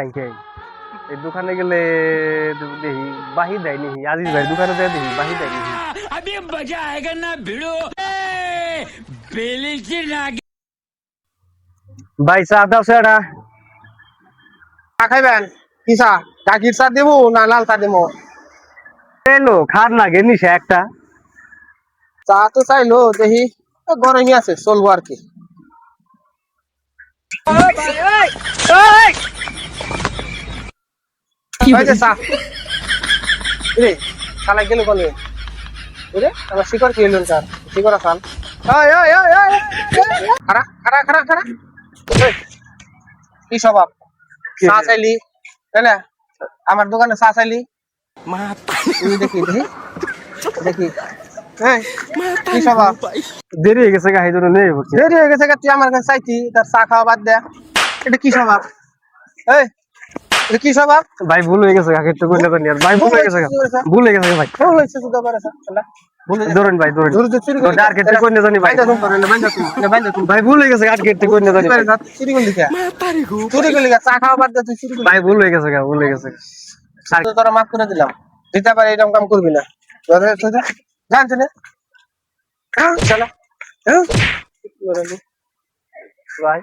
এই দোকানে গেলে দেখি বাহি দেয় নি আজিজ ভাই দোকানে যায় দেখি বাহি দেয় নি अभी मजा आएगा ना भिड़ो बेली से ना ভাই চা দাও সেটা চা খাইবেন কি চা গাখির চা দেবো না লাল চা দেবো এলো খার লাগে নিশা একটা চা তো চাইলো দেখি গরমই আছে চলবো আর কি এই যে চা রে শালা গেল কোনে রে আমার শিকড় কি হলো স্যার শিকড় আসান খারা খারা খারা খারা এই, কি স্বভাব চা চাইলি তাই না আমার দোকানে চা চাইলি দেখি দেখি দেখি এই, কি স্বভাব দেরি হয়ে গেছে গাহি জন্য নেই বলছি দেরি হয়ে গেছে তুই আমার কাছে চাইতি তার চা খাওয়া বাদ দে এটা কি স্বভাব এই এটা কি স্বভাব ভাই ভুল হয়ে গেছে কাকে তো কইলে তো নিয়ার ভাই ভুল হয়ে গেছে ভুল হয়ে গেছে ভাই ভুল হয়েছে তো দবার আছে ধরেন ভাই ধরেন ধরে চুরি করে আর কেটে কই না জানি ভাই বাইন্দা তুমি না বাইন্দা তুমি না বাইন্দা তুমি ভাই ভুল হয়ে গেছে আর কেটে কই না জানি ভাই। চুরি করলি কে চুরি করলি কে চা খাওয়া বাদ দে তুই চুরি করলি ভাই ভুল হয়ে গেছে ভুল হয়ে গেছে তো তোরা মাফ করে দিলাম দিতে পারে এরকম কাম করবি না জানছি না চলো ভাই